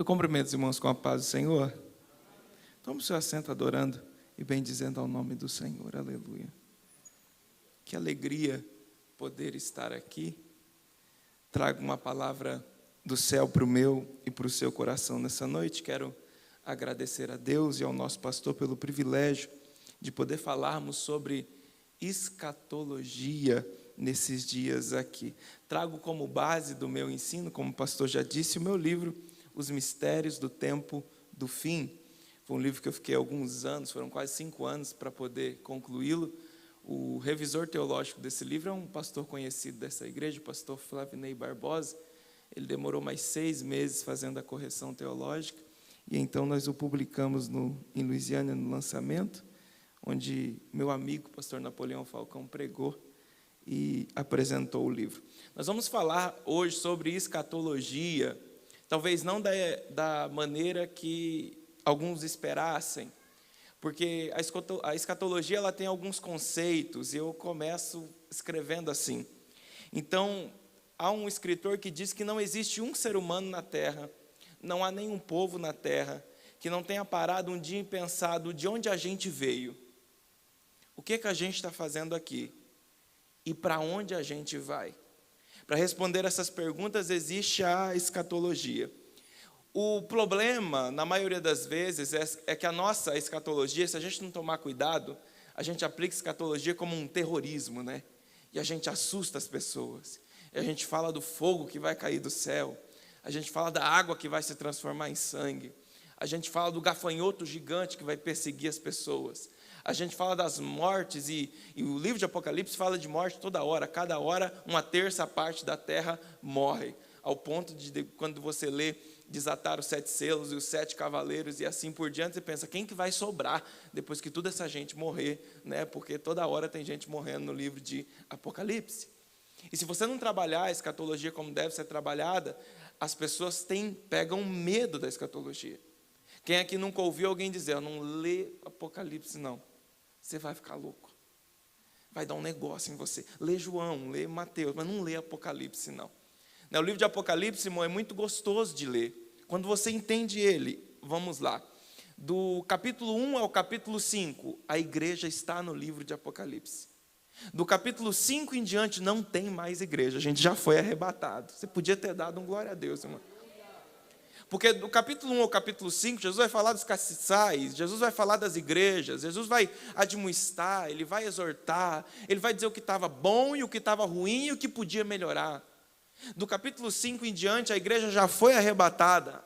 Eu cumprimento os irmãos com a paz do Senhor. Tome o seu assento adorando e bendizendo ao nome do Senhor. Aleluia. Que alegria poder estar aqui. Trago uma palavra do céu para o meu e para o seu coração nessa noite. Quero agradecer a Deus e ao nosso pastor pelo privilégio de poder falarmos sobre escatologia nesses dias aqui. Trago como base do meu ensino, como o pastor já disse, o meu livro, Os Mistérios do Tempo do Fim. Foi um livro que eu fiquei alguns anos, foram quase 5 anos para poder concluí-lo. O revisor teológico desse livro é um pastor conhecido dessa igreja, o pastor Flavinei Barbosa. Ele demorou mais 6 meses fazendo a correção teológica, e então nós o publicamos em Louisiana, no lançamento, onde meu amigo, o pastor Napoleão Falcão, pregou e apresentou o livro. Nós vamos falar hoje sobre escatologia, talvez não da maneira que alguns esperassem, porque a escatologia ela tem alguns conceitos, e eu começo escrevendo assim. Então, há um escritor que diz que não existe um ser humano na Terra, não há nenhum povo na Terra, que não tenha parado um dia e pensado de onde a gente veio, o que a gente está fazendo aqui, e para onde a gente vai. Para responder essas perguntas existe a escatologia. O problema, na maioria das vezes, é que a nossa escatologia, se a gente não tomar cuidado, a gente aplica escatologia como um terrorismo, né? E a gente assusta as pessoas. E a gente fala do fogo que vai cair do céu. A gente fala da água que vai se transformar em sangue. A gente fala do gafanhoto gigante que vai perseguir as pessoas. A gente fala das mortes, e o livro de Apocalipse fala de morte toda hora. Cada hora, 1/3 parte da terra morre. Ao ponto de, quando você lê desatar os 7 selos e os 7 cavaleiros e assim por diante, você pensa, quem que vai sobrar depois que toda essa gente morrer, né? Porque toda hora tem gente morrendo no livro de Apocalipse. E se você não trabalhar a escatologia como deve ser trabalhada, as pessoas pegam medo da escatologia. Quem aqui nunca ouviu alguém dizer, não lê Apocalipse não, você vai ficar louco, vai dar um negócio em você. Lê João, lê Mateus, mas não lê Apocalipse não. O livro de Apocalipse, irmão, é muito gostoso de ler. Quando você entende ele, vamos lá. Do capítulo 1 ao capítulo 5, a igreja está no livro de Apocalipse. Do capítulo 5 em diante, não tem mais igreja. A gente já foi arrebatado. Você podia ter dado um glória a Deus, irmão. Porque do capítulo 1 ao capítulo 5, Jesus vai falar dos castiçais, Jesus vai falar das igrejas, Jesus vai admoestar, ele vai exortar, ele vai dizer o que estava bom e o que estava ruim e o que podia melhorar. Do capítulo 5 em diante, a igreja já foi arrebatada.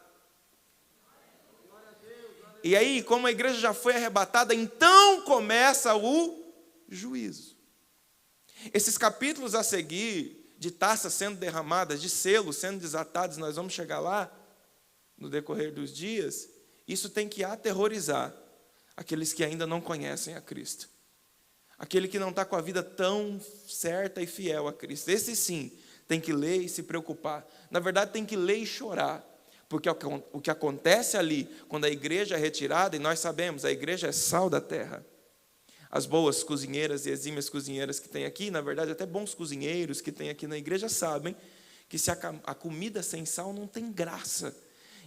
E aí, como a igreja já foi arrebatada, então começa o juízo. Esses capítulos a seguir, de taças sendo derramadas, de selos sendo desatados, nós vamos chegar lá no decorrer dos dias, isso tem que aterrorizar aqueles que ainda não conhecem a Cristo. Aquele que não está com a vida tão certa e fiel a Cristo. Esse sim, tem que ler e se preocupar. Na verdade, tem que ler e chorar. Porque o que acontece ali, quando a igreja é retirada, e nós sabemos, a igreja é sal da terra. As boas cozinheiras e exímias cozinheiras que tem aqui, na verdade, até bons cozinheiros que tem aqui na igreja sabem que se a comida sem sal não tem graça.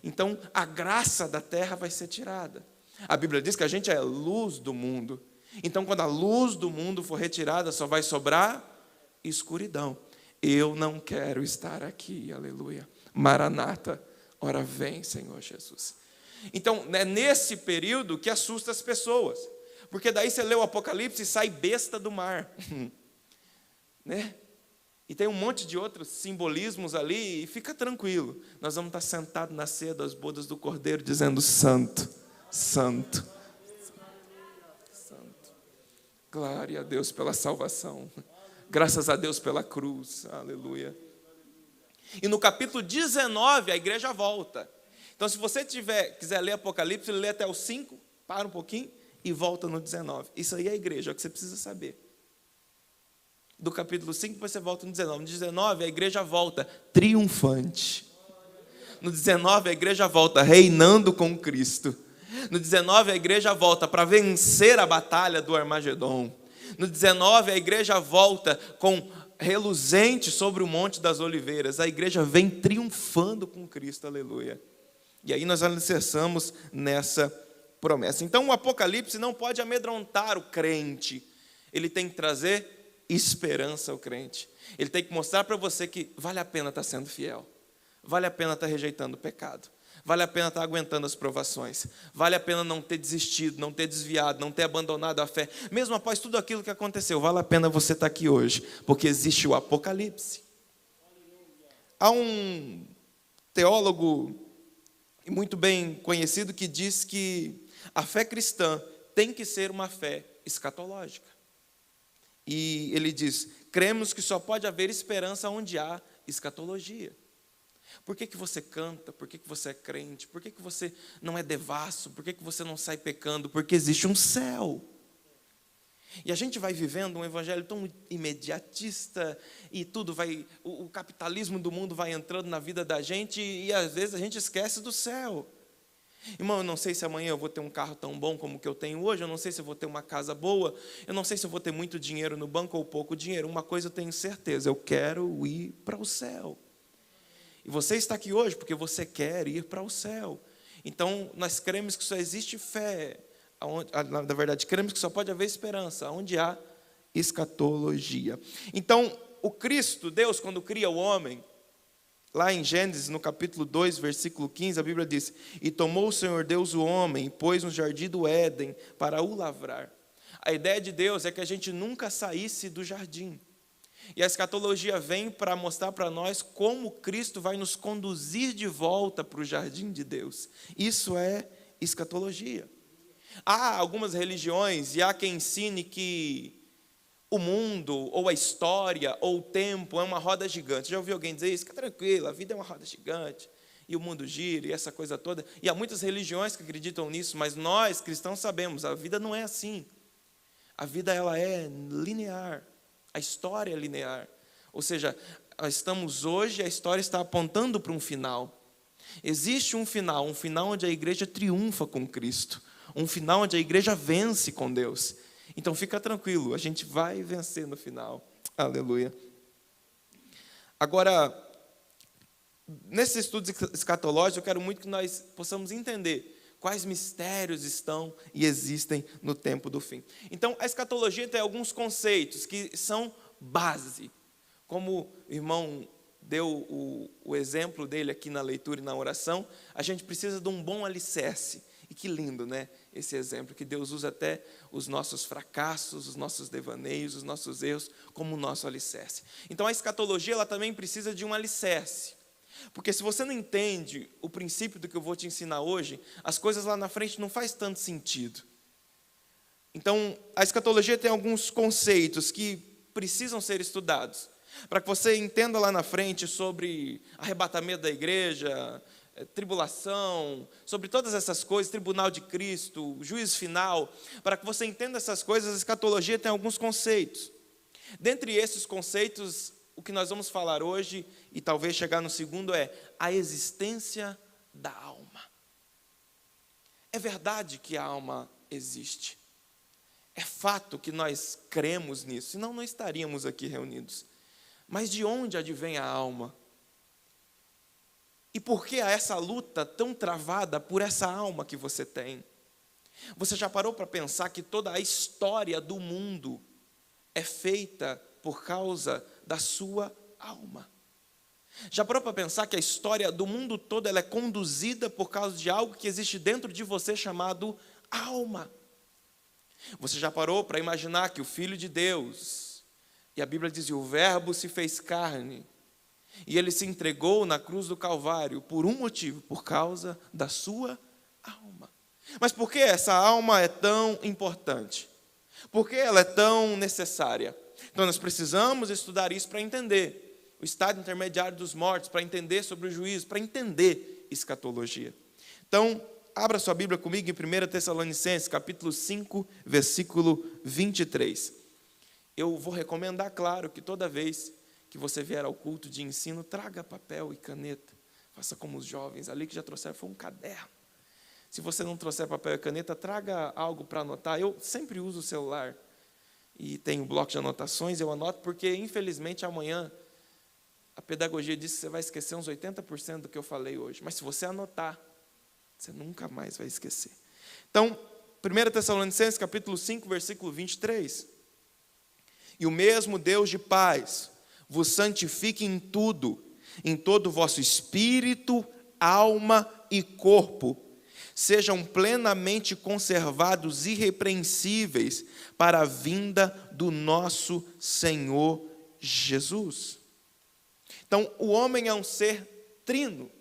Então, a graça da terra vai ser tirada. A Bíblia diz que a gente é luz do mundo. Então, quando a luz do mundo for retirada, só vai sobrar escuridão. Eu não quero estar aqui, aleluia. Maranata, ora vem, Senhor Jesus. Então, é nesse período que assusta as pessoas. Porque daí você lê o Apocalipse e sai besta do mar. Né? E tem um monte de outros simbolismos ali, e fica tranquilo. Nós vamos estar sentados na ceia das bodas do Cordeiro, dizendo, santo, santo, santo. Glória a Deus pela salvação. Graças a Deus pela cruz, aleluia. E no capítulo 19, a igreja volta. Então, se você quiser ler Apocalipse, lê até o 5, para um pouquinho e volta no 19. Isso aí é a igreja, é o que você precisa saber. Do capítulo 5, você volta no 19. No 19, a igreja volta triunfante. No 19, a igreja volta reinando com Cristo. No 19, a igreja volta para vencer a batalha do Armagedon. No 19, a igreja volta com reluzente sobre o Monte das Oliveiras. A igreja vem triunfando com Cristo, aleluia. E aí nós alicerçamos nessa promessa. Então o Apocalipse não pode amedrontar o crente, ele tem que trazer esperança ao crente. Ele tem que mostrar para você que vale a pena estar sendo fiel, vale a pena estar rejeitando o pecado, vale a pena estar aguentando as provações, vale a pena não ter desistido, não ter desviado, não ter abandonado a fé, mesmo após tudo aquilo que aconteceu, vale a pena você estar aqui hoje, porque existe o Apocalipse. Há um teólogo muito bem conhecido que diz que a fé cristã tem que ser uma fé escatológica. E ele diz: cremos que só pode haver esperança onde há escatologia. Por que você canta? Por que você é crente? Por que você não é devasso? Por que você não sai pecando? Porque existe um céu. E a gente vai vivendo um evangelho tão imediatista e tudo vai, o capitalismo do mundo vai entrando na vida da gente e às vezes a gente esquece do céu. Irmão, eu não sei se amanhã eu vou ter um carro tão bom como o que eu tenho hoje, eu não sei se eu vou ter uma casa boa, eu não sei se eu vou ter muito dinheiro no banco ou pouco dinheiro. Uma coisa eu tenho certeza, eu quero ir para o céu. E você está aqui hoje porque você quer ir para o céu. Então, nós cremos que só existe fé, na verdade, cremos que só pode haver esperança onde há escatologia. Então, o Cristo, Deus, quando cria o homem, lá em Gênesis, no capítulo 2, versículo 15, a Bíblia diz: e tomou o Senhor Deus o homem, e pôs no jardim do Éden para o lavrar. A ideia de Deus é que a gente nunca saísse do jardim. E a escatologia vem para mostrar para nós como Cristo vai nos conduzir de volta para o jardim de Deus. Isso é escatologia. Há algumas religiões, e há quem ensine que o mundo, ou a história, ou o tempo é uma roda gigante. Já ouviu alguém dizer isso? Fica tranquilo, a vida é uma roda gigante, e o mundo gira, e essa coisa toda. E há muitas religiões que acreditam nisso, mas nós, cristãos, sabemos, a vida não é assim. A vida, ela é linear, a história é linear. Ou seja, nós estamos hoje, a história está apontando para um final. Existe um final onde a igreja triunfa com Cristo, um final onde a igreja vence com Deus. Então fica tranquilo, a gente vai vencer no final. Aleluia. Agora, nesse estudo escatológico, eu quero muito que nós possamos entender quais mistérios estão e existem no tempo do fim. Então, a escatologia tem alguns conceitos que são base. Como o irmão deu o exemplo dele aqui na leitura e na oração, a gente precisa de um bom alicerce. E que lindo, né? Esse exemplo, que Deus usa até os nossos fracassos, os nossos devaneios, os nossos erros, como o nosso alicerce. Então, a escatologia, ela também precisa de um alicerce. Porque se você não entende o princípio do que eu vou te ensinar hoje, as coisas lá na frente não faz tanto sentido. Então, a escatologia tem alguns conceitos que precisam ser estudados, para que você entenda lá na frente sobre arrebatamento da igreja, tribulação, sobre todas essas coisas, tribunal de Cristo, juízo final. Para que você entenda essas coisas, a escatologia tem alguns conceitos. Dentre esses conceitos, o que nós vamos falar hoje, e talvez chegar no segundo, é a existência da alma. É verdade que a alma existe. É fato que nós cremos nisso, senão não estaríamos aqui reunidos. Mas de onde advém a alma? E por que há essa luta tão travada por essa alma que você tem? Você já parou para pensar que toda a história do mundo é feita por causa da sua alma? Já parou para pensar que a história do mundo todo ela é conduzida por causa de algo que existe dentro de você chamado alma? Você já parou para imaginar que o Filho de Deus, e a Bíblia diz, o Verbo se fez carne, e ele se entregou na cruz do Calvário por um motivo, por causa da sua alma. Mas por que essa alma é tão importante? Por que ela é tão necessária? Então nós precisamos estudar isso para entender o estado intermediário dos mortos, para entender sobre o juízo, para entender escatologia. Então, abra sua Bíblia comigo em 1 Tessalonicenses, capítulo 5, versículo 23. Eu vou recomendar, claro, que toda vez que você vier ao culto de ensino, traga papel e caneta. Faça como os jovens ali que já trouxeram, foi um caderno. Se você não trouxer papel e caneta, traga algo para anotar. Eu sempre uso o celular e tenho um bloco de anotações, eu anoto porque, infelizmente, amanhã a pedagogia diz que você vai esquecer uns 80% do que eu falei hoje. Mas se você anotar, Você nunca mais vai esquecer. Então, 1 Tessalonicenses, capítulo 5, versículo 23. E o mesmo Deus de paz vos santifique em tudo, em todo o vosso espírito, alma e corpo, sejam plenamente conservados irrepreensíveis para a vinda do nosso Senhor Jesus. Então, o homem é um ser trino.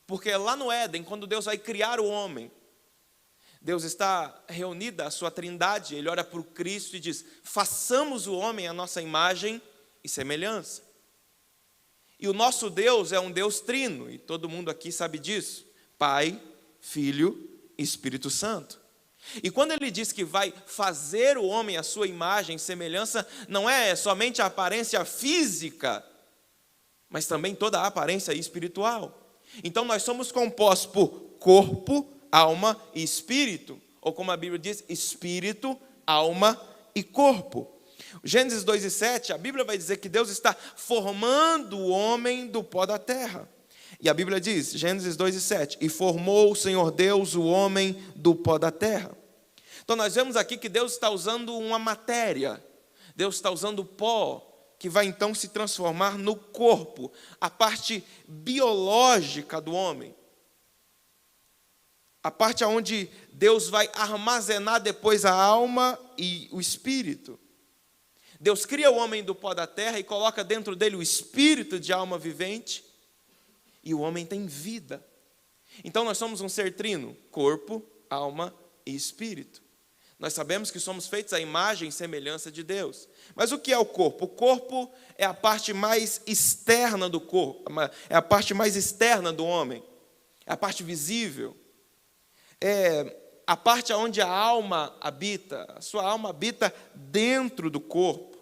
Porque lá no Éden, quando Deus vai criar o homem, Deus está reunida a sua trindade, ele olha para o Cristo e diz: façamos o homem à nossa imagem e semelhança. E o nosso Deus é um Deus trino, e todo mundo aqui sabe disso: Pai, Filho e Espírito Santo. E quando ele diz que vai fazer o homem à sua imagem e semelhança, não é somente a aparência física, mas também toda a aparência espiritual. Então nós somos compostos por corpo, alma e espírito, ou como a Bíblia diz, espírito, alma e corpo. Gênesis 2:7, a Bíblia vai dizer que Deus está formando o homem do pó da terra. E a Bíblia diz, Gênesis 2:7, e formou o Senhor Deus o homem do pó da terra. Então nós vemos aqui que Deus está usando uma matéria, Deus está usando o pó, que vai então se transformar no corpo, a parte biológica do homem. A parte onde Deus vai armazenar depois a alma e o espírito. Deus cria o homem do pó da terra e coloca dentro dele o espírito de alma vivente, e o homem tem vida. Então nós somos um ser trino, corpo, alma e espírito. Nós sabemos que somos feitos à imagem e semelhança de Deus. Mas o que é o corpo? O corpo é a parte mais externa do corpo, é a parte mais externa do homem, é a parte visível, é a parte onde a alma habita. A sua alma habita dentro do corpo,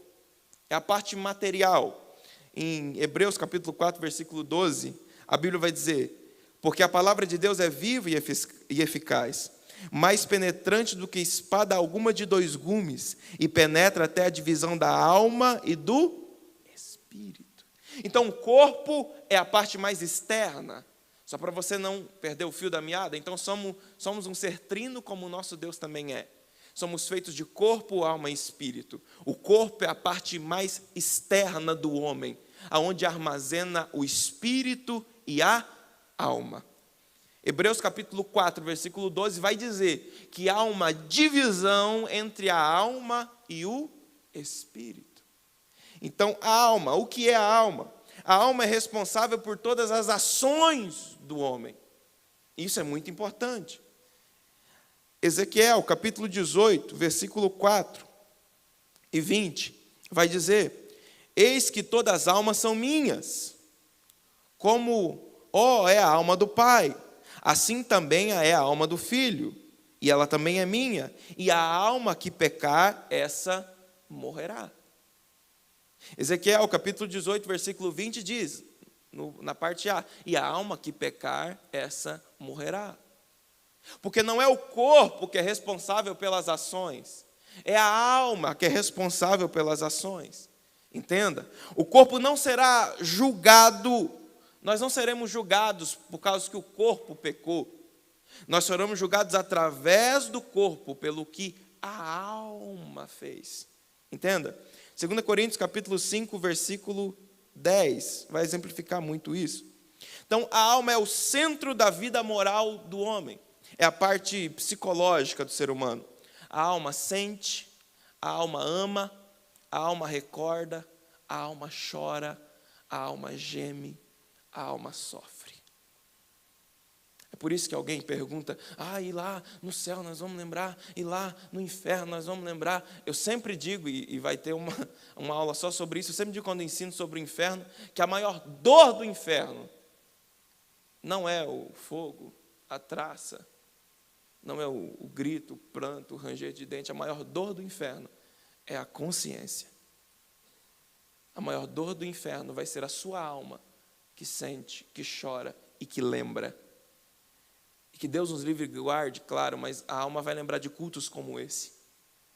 é a parte material. Em Hebreus capítulo 4, versículo 12, a Bíblia vai dizer: porque a palavra de Deus é viva e eficaz, mais penetrante do que espada alguma de 2 gumes, e penetra até a divisão da alma e do espírito. Então, o corpo é a parte mais externa. Só para você não perder o fio da meada, então somos um ser trino como o nosso Deus também é. Somos feitos de corpo, alma e espírito. O corpo é a parte mais externa do homem, aonde armazena o espírito e a alma. Hebreus capítulo 4, versículo 12, vai dizer que há uma divisão entre a alma e o espírito. Então, a alma, o que é a alma? A alma é responsável por todas as ações do homem. Isso é muito importante. Ezequiel, capítulo 18, versículo 4 e 20, vai dizer: eis que todas as almas são minhas, como, é a alma do Pai, assim também é a alma do Filho, e ela também é minha, e a alma que pecar, essa morrerá. Ezequiel, capítulo 18, versículo 20, diz, na parte A, e a alma que pecar, essa morrerá. Porque não é o corpo que é responsável pelas ações, é a alma que é responsável pelas ações. Entenda, o corpo não será julgado, nós não seremos julgados por causa que o corpo pecou. Nós seremos julgados através do corpo, pelo que a alma fez. Entenda? 2 Coríntios capítulo 5, versículo 10, vai exemplificar muito isso. Então, a alma é o centro da vida moral do homem. É a parte psicológica do ser humano. A alma sente, a alma ama, a alma recorda, a alma chora, a alma geme, a alma sofre. É por isso que alguém pergunta: e lá no céu nós vamos lembrar, e lá no inferno nós vamos lembrar. Eu sempre digo, e vai ter uma aula só sobre isso, eu sempre digo quando ensino sobre o inferno, que a maior dor do inferno não é o fogo, a traça, não é o grito, o pranto, o ranger de dente. A maior dor do inferno é a consciência. A maior dor do inferno vai ser a sua alma, que sente, que chora e que lembra. E que Deus nos livre e guarde, claro, mas a alma vai lembrar de cultos como esse,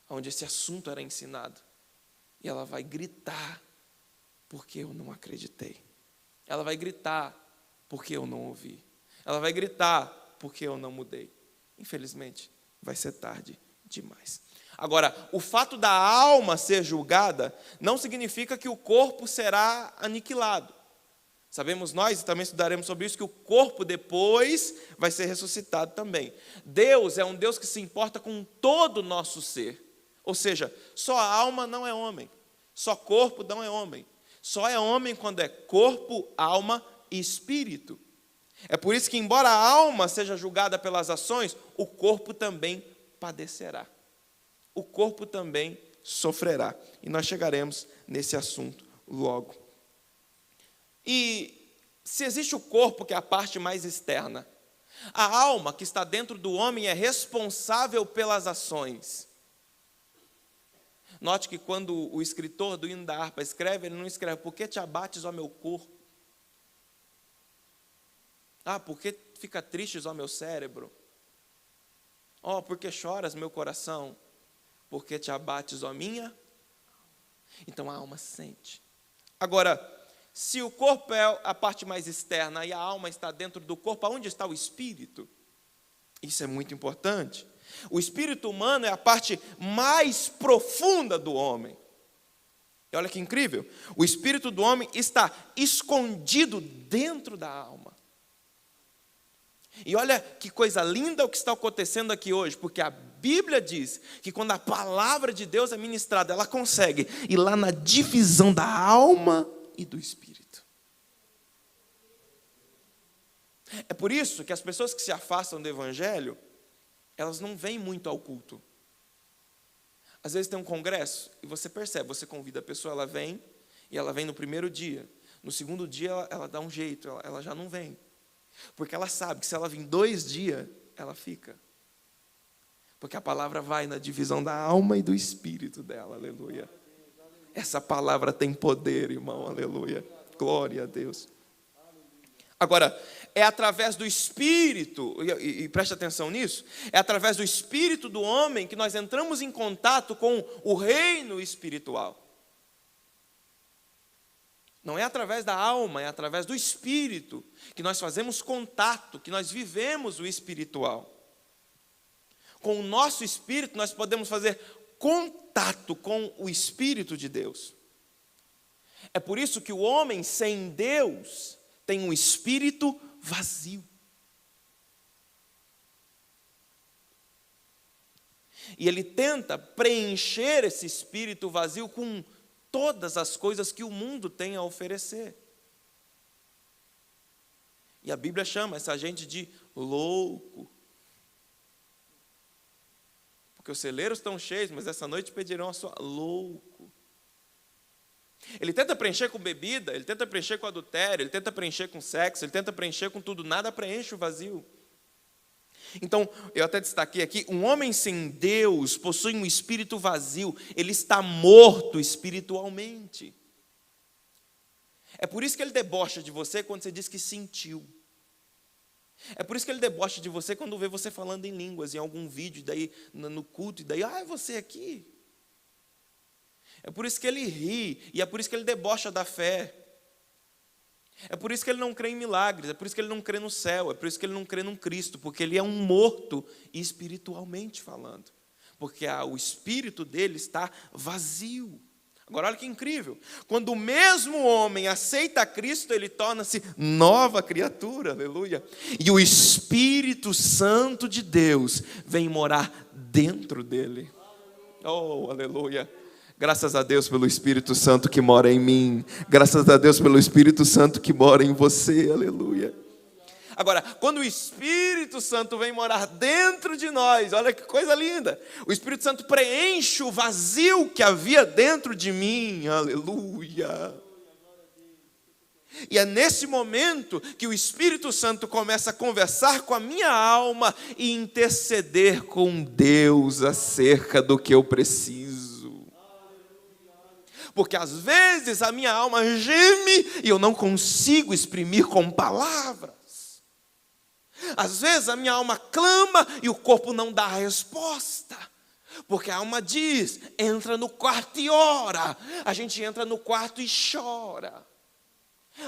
onde esse assunto era ensinado. E ela vai gritar, porque eu não acreditei. Ela vai gritar, porque eu não ouvi. Ela vai gritar, porque eu não mudei. Infelizmente, vai ser tarde demais. Agora, o fato da alma ser julgada não significa que o corpo será aniquilado. Sabemos nós, e também estudaremos sobre isso, que o corpo depois vai ser ressuscitado também. Deus é um Deus que se importa com todo o nosso ser. Ou seja, só a alma não é homem. Só corpo não é homem. Só é homem quando é corpo, alma e espírito. É por isso que, embora a alma seja julgada pelas ações, o corpo também padecerá. O corpo também sofrerá. E nós chegaremos nesse assunto logo. E se existe o corpo, que é a parte mais externa, a alma que está dentro do homem é responsável pelas ações. Note que quando o escritor do hino da harpa escreve, ele não escreve, por que te abates, ó meu corpo? Por que fica tristes, ó meu cérebro? Por que choras, meu coração? Por que te abates, ó minha? Então a alma sente. Agora, se o corpo é a parte mais externa e a alma está dentro do corpo, aonde está o espírito? Isso é muito importante. O espírito humano é a parte mais profunda do homem. E olha que incrível, o espírito do homem está escondido dentro da alma. E olha que coisa linda o que está acontecendo aqui hoje, porque a Bíblia diz que quando a palavra de Deus é ministrada, ela consegue ir lá na divisão da alma e do espírito. É por isso que as pessoas que se afastam do evangelho, elas não vêm muito ao culto. Às vezes tem um congresso e você percebe, você convida a pessoa, ela vem, e ela vem no primeiro dia. No segundo dia ela dá um jeito, ela já não vem. Porque ela sabe que se ela vir 2 dias, ela fica. Porque a palavra vai na divisão da alma e do espírito dela, aleluia. Essa palavra tem poder, irmão, aleluia. Glória a Deus. Agora, é através do Espírito, e preste atenção nisso, é através do Espírito do homem que nós entramos em contato com o reino espiritual. Não é através da alma, é através do Espírito que nós fazemos contato, que nós vivemos o espiritual. Com o nosso espírito nós podemos fazer contato com o Espírito de Deus. É por isso que o homem sem Deus tem um espírito vazio. E ele tenta preencher esse espírito vazio com todas as coisas que o mundo tem a oferecer. E a Bíblia chama essa gente de louco. Porque os celeiros estão cheios, mas essa noite pedirão a sua... Louco. Ele tenta preencher com bebida, ele tenta preencher com adultério, ele tenta preencher com sexo, ele tenta preencher com tudo, nada preenche o vazio. Então, eu até destaquei aqui, um homem sem Deus possui um espírito vazio, ele está morto espiritualmente. É por isso que ele debocha de você quando você diz que sentiu. É por isso que ele debocha de você quando vê você falando em línguas, em algum vídeo, daí no culto, e daí, é você aqui. É por isso que ele ri, e é por isso que ele debocha da fé. É por isso que ele não crê em milagres, é por isso que ele não crê no céu, é por isso que ele não crê num Cristo, porque ele é um morto espiritualmente falando. Porque o espírito dele está vazio. Agora olha que incrível, quando o mesmo homem aceita Cristo, ele torna-se nova criatura, aleluia. E o Espírito Santo de Deus vem morar dentro dele. Oh, aleluia. Graças a Deus pelo Espírito Santo que mora em mim. Graças a Deus pelo Espírito Santo que mora em você, aleluia. Agora, quando o Espírito Santo vem morar dentro de nós, olha que coisa linda. O Espírito Santo preenche o vazio que havia dentro de mim, aleluia. E é nesse momento que o Espírito Santo começa a conversar com a minha alma e interceder com Deus acerca do que eu preciso. Porque às vezes a minha alma geme e eu não consigo exprimir com palavras. Às vezes a minha alma clama e o corpo não dá a resposta. Porque a alma diz, entra no quarto e ora. A gente entra no quarto e chora.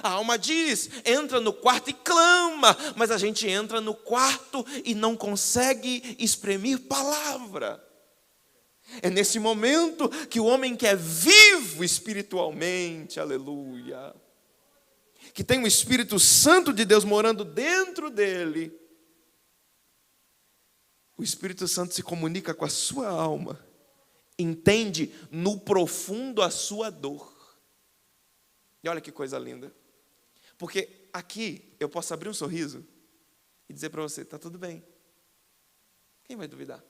A alma diz, entra no quarto e clama, mas a gente entra no quarto e não consegue exprimir palavra. É nesse momento que o homem que é vivo espiritualmente, aleluia, que tem o Espírito Santo de Deus morando dentro dele, o Espírito Santo se comunica com a sua alma, entende no profundo a sua dor. E olha que coisa linda. Porque aqui eu posso abrir um sorriso e dizer para você, está tudo bem. Quem vai duvidar?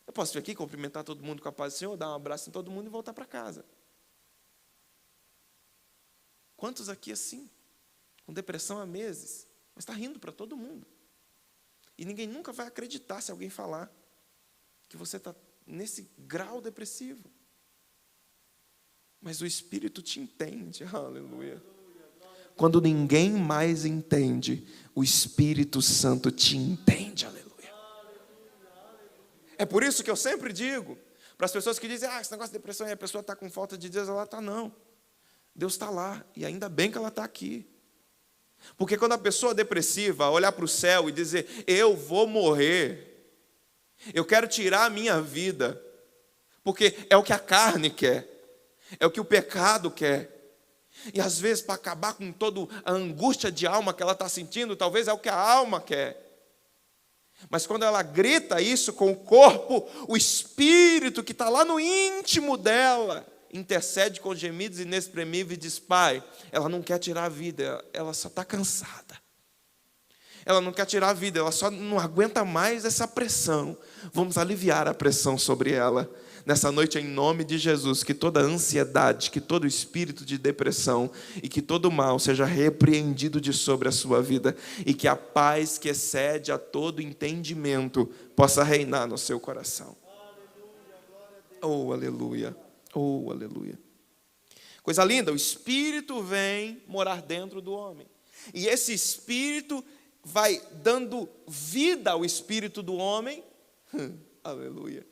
Eu posso vir aqui cumprimentar todo mundo com a paz do Senhor, dar um abraço em todo mundo e voltar para casa. Quantos aqui assim, com depressão há meses, mas está rindo para todo mundo. E ninguém nunca vai acreditar se alguém falar que você está nesse grau depressivo. Mas o Espírito te entende, aleluia. Quando ninguém mais entende, o Espírito Santo te entende, aleluia. É por isso que eu sempre digo, para as pessoas que dizem, esse negócio de depressão, a pessoa está com falta de Deus, ela está não. Deus está lá, e ainda bem que ela está aqui. Porque quando a pessoa depressiva olhar para o céu e dizer, eu vou morrer, eu quero tirar a minha vida, porque é o que a carne quer, é o que o pecado quer. E às vezes, para acabar com toda a angústia de alma que ela está sentindo, talvez é o que a alma quer. Mas quando ela grita isso com o corpo, o Espírito que está lá no íntimo dela, intercede com gemidos inexprimíveis e diz, Pai, ela não quer tirar a vida, ela só está cansada. Ela não quer tirar a vida, ela só não aguenta mais essa pressão. Vamos aliviar a pressão sobre ela. Nessa noite, em nome de Jesus, que toda ansiedade, que todo espírito de depressão e que todo mal seja repreendido de sobre a sua vida e que a paz que excede a todo entendimento possa reinar no seu coração. Oh, aleluia. Oh, aleluia. Coisa linda, o Espírito vem morar dentro do homem. E esse Espírito vai dando vida ao Espírito do homem. Aleluia.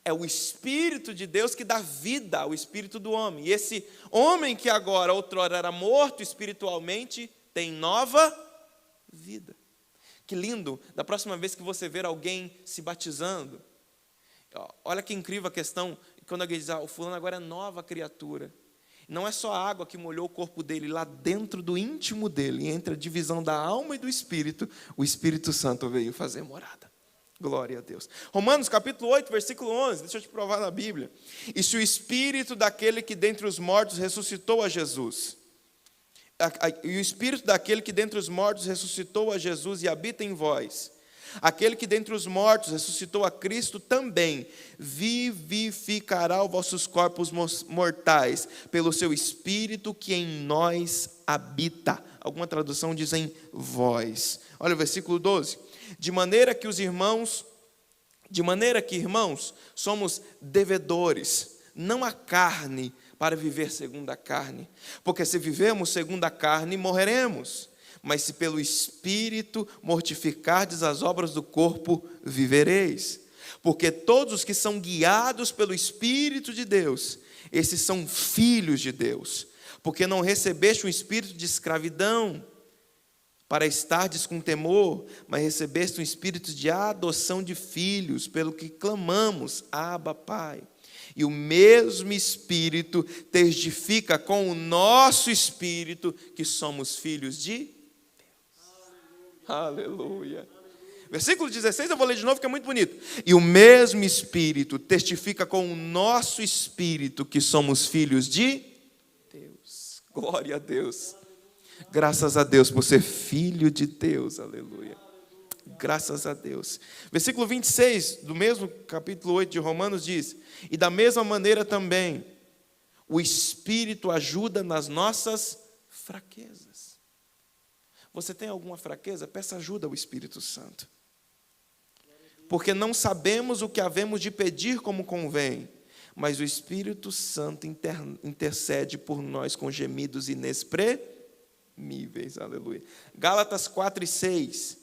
É o Espírito de Deus que dá vida ao Espírito do homem. E esse homem que agora, outrora, era morto espiritualmente, tem nova vida. Que lindo, da próxima vez que você ver alguém se batizando, olha que incrível a questão, quando alguém diz, o fulano agora é nova criatura. Não é só a água que molhou o corpo dele, lá dentro do íntimo dele, entre a divisão da alma e do Espírito, o Espírito Santo veio fazer morada. Glória a Deus. Romanos capítulo 8, versículo 11, deixa eu te provar na Bíblia. E se o Espírito daquele que dentre os mortos ressuscitou a Jesus, e o Espírito daquele que dentre os mortos ressuscitou a Jesus e habita em vós, aquele que dentre os mortos ressuscitou a Cristo também vivificará os vossos corpos mortais pelo seu Espírito que em nós habita. Alguma tradução diz em vós. Olha o versículo 12. De maneira que, irmãos, somos devedores, não a carne, para viver segundo a carne. Porque se vivemos segundo a carne, morreremos. Mas se pelo Espírito mortificardes as obras do corpo, vivereis. Porque todos os que são guiados pelo Espírito de Deus, esses são filhos de Deus. Porque não recebeste um espírito de escravidão, para estardes com temor, mas recebeste um espírito de adoção de filhos, pelo que clamamos, Abba, Pai. E o mesmo Espírito testifica com o nosso Espírito que somos filhos de Deus. Aleluia. Versículo 16, eu vou ler de novo, que é muito bonito. E o mesmo Espírito testifica com o nosso Espírito que somos filhos de Deus. Glória a Deus. Graças a Deus por ser filho de Deus, aleluia. Graças a Deus. Versículo 26, do mesmo capítulo 8 de Romanos diz, e da mesma maneira também, o Espírito ajuda nas nossas fraquezas. Você tem alguma fraqueza? Peça ajuda ao Espírito Santo. Porque não sabemos o que havemos de pedir como convém, mas o Espírito Santo intercede por nós com gemidos inexprimíveis. Aleluia. Gálatas 4:6.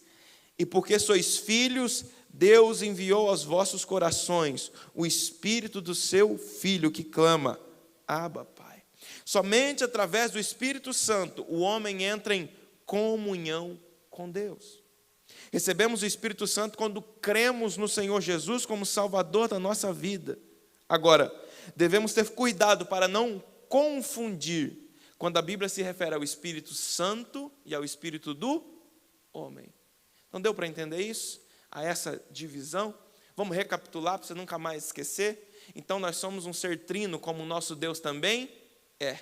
E porque sois filhos, Deus enviou aos vossos corações o Espírito do seu Filho que clama, Abba, Pai. Somente através do Espírito Santo o homem entra em comunhão com Deus. Recebemos o Espírito Santo quando cremos no Senhor Jesus como Salvador da nossa vida. Agora, devemos ter cuidado para não confundir quando a Bíblia se refere ao Espírito Santo e ao Espírito do homem. Não deu para entender isso? A essa divisão? Vamos recapitular para você nunca mais esquecer? Então nós somos um ser trino, como o nosso Deus também é.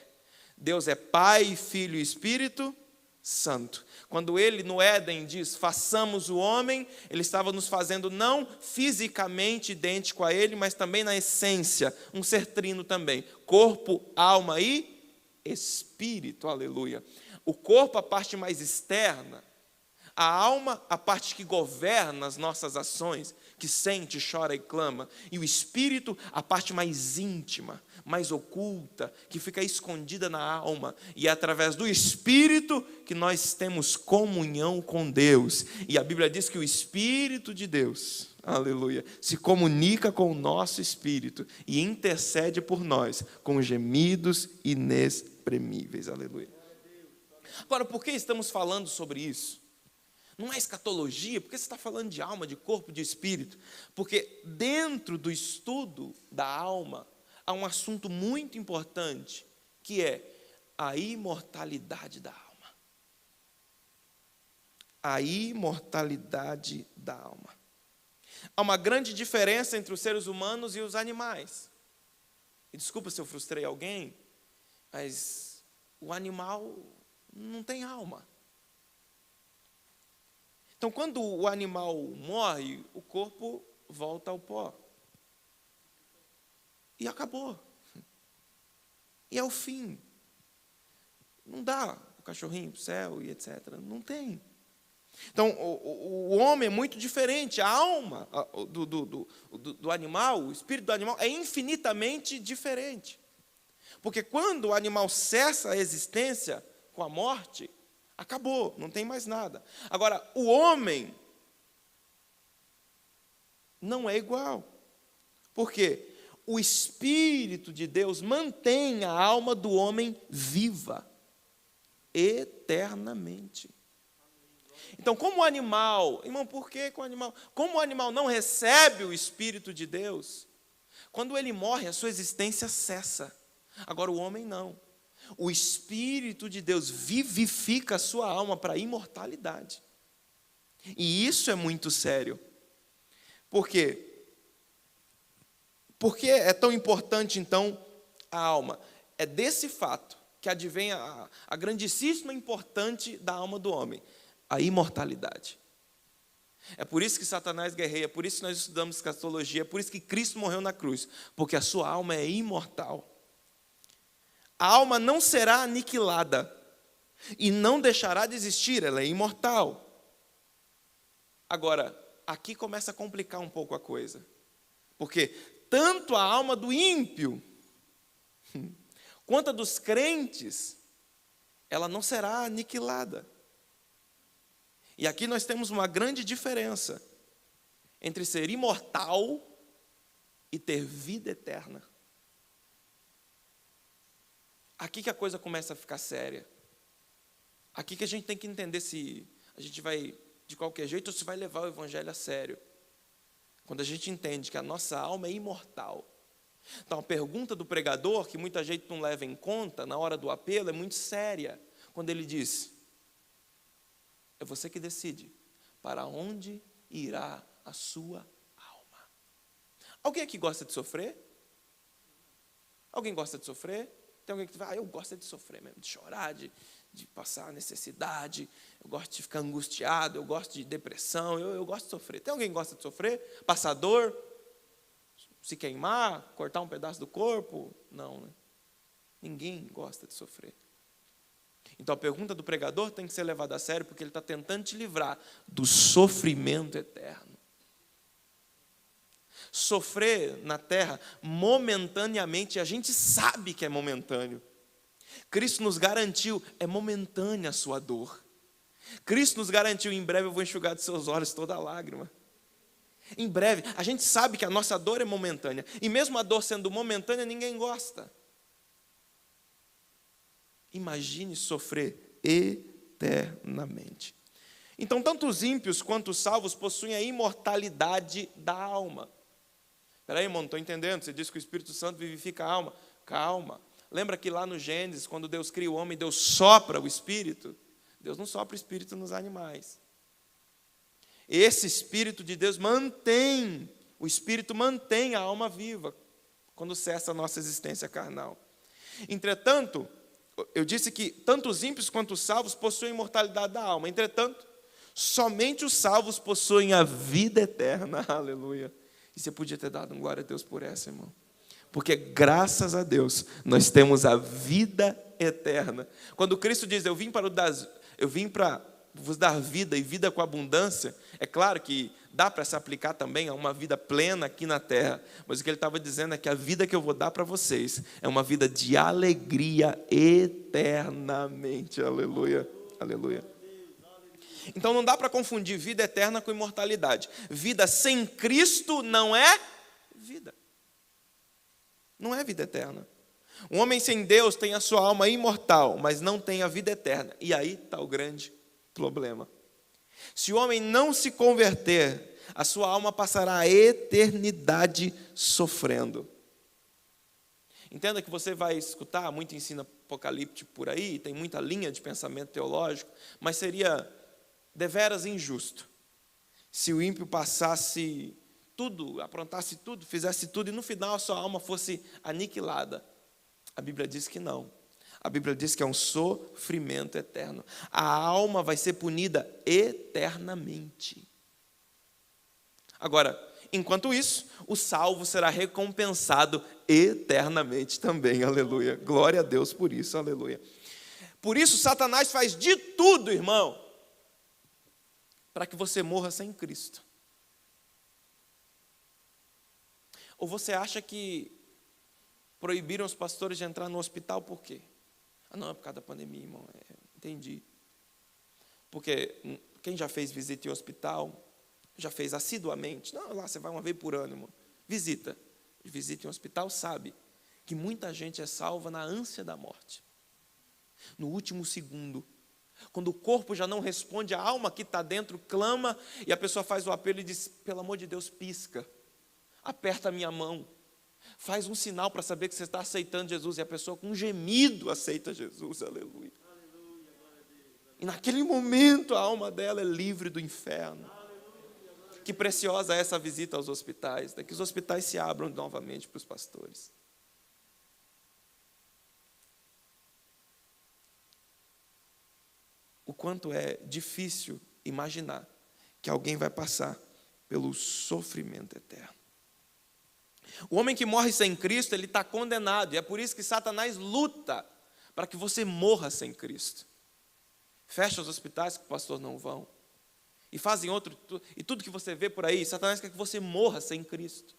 Deus é Pai, Filho e Espírito Santo. Quando ele no Éden diz, façamos o homem, ele estava nos fazendo não fisicamente idêntico a ele, mas também na essência, um ser trino também. Corpo, alma e espírito, aleluia. O corpo, a parte mais externa, a alma, a parte que governa as nossas ações, que sente, chora e clama. E o espírito, a parte mais íntima, mais oculta, que fica escondida na alma. E é através do espírito que nós temos comunhão com Deus. E a Bíblia diz que o Espírito de Deus, aleluia, se comunica com o nosso espírito e intercede por nós com gemidos inexprimíveis, aleluia. Agora, por que estamos falando sobre isso? Não é escatologia, porque você está falando de alma, de corpo, de espírito. Porque dentro do estudo da alma, há um assunto muito importante, que é a imortalidade da alma. A imortalidade da alma. Há uma grande diferença entre os seres humanos e os animais. E desculpa se eu frustrei alguém, mas o animal não tem alma. Então, quando o animal morre, o corpo volta ao pó. E acabou. E é o fim. Não dá o cachorrinho para o céu e etc. Não tem. Então, o homem é muito diferente. A alma do animal, o espírito do animal, é infinitamente diferente. Porque quando o animal cessa a existência com a morte, acabou, não tem mais nada. Agora, o homem não é igual. Por quê? O Espírito de Deus mantém a alma do homem viva, eternamente. Então, como o animal, irmão, por que o animal? Como o animal não recebe o Espírito de Deus, quando ele morre, a sua existência cessa. Agora, o homem não. O Espírito de Deus vivifica a sua alma para a imortalidade. E isso é muito sério. Por quê? Por que é tão importante, então, a alma? É desse fato que advém a grandíssima importância da alma do homem, a imortalidade. É por isso que Satanás guerreia, é por isso que nós estudamos escatologia, é por isso que Cristo morreu na cruz, porque a sua alma é imortal. A alma não será aniquilada e não deixará de existir, ela é imortal. Agora, aqui começa a complicar um pouco a coisa, porque tanto a alma do ímpio quanto a dos crentes, ela não será aniquilada. E aqui nós temos uma grande diferença entre ser imortal e ter vida eterna. Aqui que a coisa começa a ficar séria. Aqui que a gente tem que entender se a gente vai de qualquer jeito ou se vai levar o evangelho a sério. Quando a gente entende que a nossa alma é imortal. Então a pergunta do pregador, que muita gente não leva em conta na hora do apelo, é muito séria. Quando ele diz, é você que decide para onde irá a sua alma. Alguém aqui gosta de sofrer? Alguém gosta de sofrer? Tem alguém que fala, eu gosto de sofrer mesmo, de chorar, de passar necessidade, eu gosto de ficar angustiado, eu gosto de depressão, eu gosto de sofrer. Tem alguém que gosta de sofrer? Passar dor? Se queimar? Cortar um pedaço do corpo? Não, né? Ninguém gosta de sofrer. Então a pergunta do pregador tem que ser levada a sério, porque ele está tentando te livrar do sofrimento eterno. Sofrer na terra momentaneamente, a gente sabe que é momentâneo. Cristo nos garantiu, é momentânea a sua dor. Cristo nos garantiu, em breve eu vou enxugar dos seus olhos toda a lágrima. Em breve, a gente sabe que a nossa dor é momentânea. E mesmo a dor sendo momentânea, ninguém gosta. Imagine sofrer eternamente. Então, tanto os ímpios quanto os salvos possuem a imortalidade da alma. Espera aí, irmão, não estou entendendo. Você diz que o Espírito Santo vivifica a alma. Calma. Lembra que lá no Gênesis, quando Deus cria o homem, Deus sopra o Espírito? Deus não sopra o Espírito nos animais. Esse Espírito de Deus o Espírito mantém a alma viva, quando cessa a nossa existência carnal. Entretanto, eu disse que tanto os ímpios quanto os salvos possuem a imortalidade da alma. Entretanto, somente os salvos possuem a vida eterna. Aleluia. E você podia ter dado um glória a Deus por essa, irmão. Porque graças a Deus nós temos a vida eterna. Quando Cristo diz, eu vim para vos dar vida e vida com abundância, é claro que dá para se aplicar também a uma vida plena aqui na terra, mas o que ele estava dizendo é que a vida que eu vou dar para vocês é uma vida de alegria eternamente. Aleluia, aleluia. Então não dá para confundir vida eterna com imortalidade. Vida sem Cristo não é vida. Não é vida eterna. Um homem sem Deus tem a sua alma imortal, mas não tem a vida eterna. E aí está o grande problema. Se o homem não se converter, a sua alma passará a eternidade sofrendo. Entenda que você vai escutar muito ensino apocalíptico por aí, tem muita linha de pensamento teológico, mas seria deveras injusto se o ímpio passasse tudo, aprontasse tudo, fizesse tudo e no final a sua alma fosse aniquilada. A Bíblia diz que não. A Bíblia diz que é um sofrimento eterno. A alma vai ser punida eternamente. Agora, enquanto isso, o salvo será recompensado eternamente também. Aleluia. Glória a Deus por isso. Aleluia. Por isso, Satanás faz de tudo, irmão, para que você morra sem Cristo. Ou você acha que proibiram os pastores de entrar no hospital por quê? Ah, não, é por causa da pandemia, irmão. Entendi. Porque quem já fez visita em hospital, já fez assiduamente. Não, lá você vai uma vez por ano, irmão. Visita em hospital, sabe que muita gente é salva na ânsia da morte. No último segundo. Quando o corpo já não responde, a alma que está dentro clama e a pessoa faz o apelo e diz, pelo amor de Deus, pisca. Aperta a minha mão. Faz um sinal para saber que você está aceitando Jesus. E a pessoa com um gemido aceita Jesus. Aleluia. E naquele momento a alma dela é livre do inferno. Que preciosa é essa visita aos hospitais. Que os hospitais se abram novamente para os pastores. O quanto é difícil imaginar que alguém vai passar pelo sofrimento eterno. O homem que morre sem Cristo, ele está condenado. E é por isso que Satanás luta para que você morra sem Cristo. Fecha os hospitais que os pastores não vão. E fazem outro. E tudo que você vê por aí, Satanás quer que você morra sem Cristo.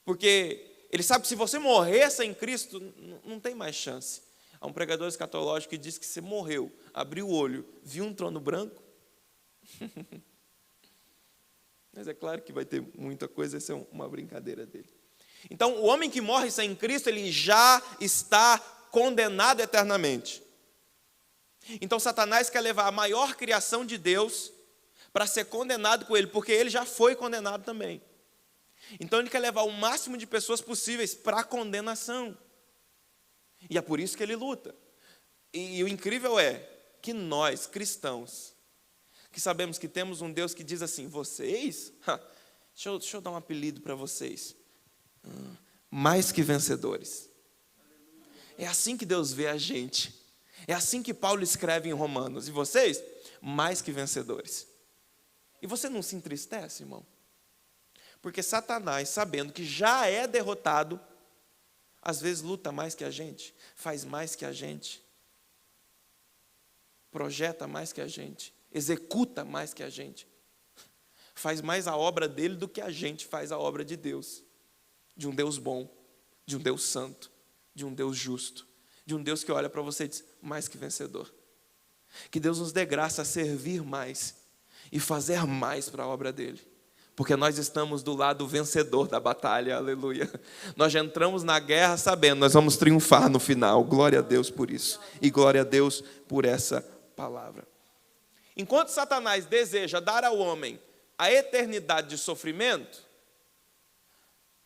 Porque ele sabe que se você morrer sem Cristo, não tem mais chance. Há um pregador escatológico que diz que você morreu, abriu o olho, viu um trono branco. Mas é claro que vai ter muita coisa, essa é uma brincadeira dele. Então, o homem que morre sem Cristo, ele já está condenado eternamente. Então, Satanás quer levar a maior criação de Deus para ser condenado com ele, porque ele já foi condenado também. Então, ele quer levar o máximo de pessoas possíveis para a condenação. E é por isso que ele luta. E o incrível é que nós, cristãos, que sabemos que temos um Deus que diz assim, vocês, deixa eu dar um apelido para vocês, mais que vencedores. É assim que Deus vê a gente. É assim que Paulo escreve em Romanos. E vocês, mais que vencedores. E você não se entristece, irmão? Porque Satanás, sabendo que já é derrotado, às vezes luta mais que a gente, faz mais que a gente, projeta mais que a gente, executa mais que a gente, faz mais a obra dele do que a gente faz a obra de Deus, de um Deus bom, de um Deus santo, de um Deus justo, de um Deus que olha para você e diz, mais que vencedor. Que Deus nos dê graça a servir mais e fazer mais para a obra dele, Porque nós estamos do lado vencedor da batalha, aleluia. Nós já entramos na guerra sabendo, nós vamos triunfar no final. Glória a Deus por isso. E glória a Deus por essa palavra. Enquanto Satanás deseja dar ao homem a eternidade de sofrimento,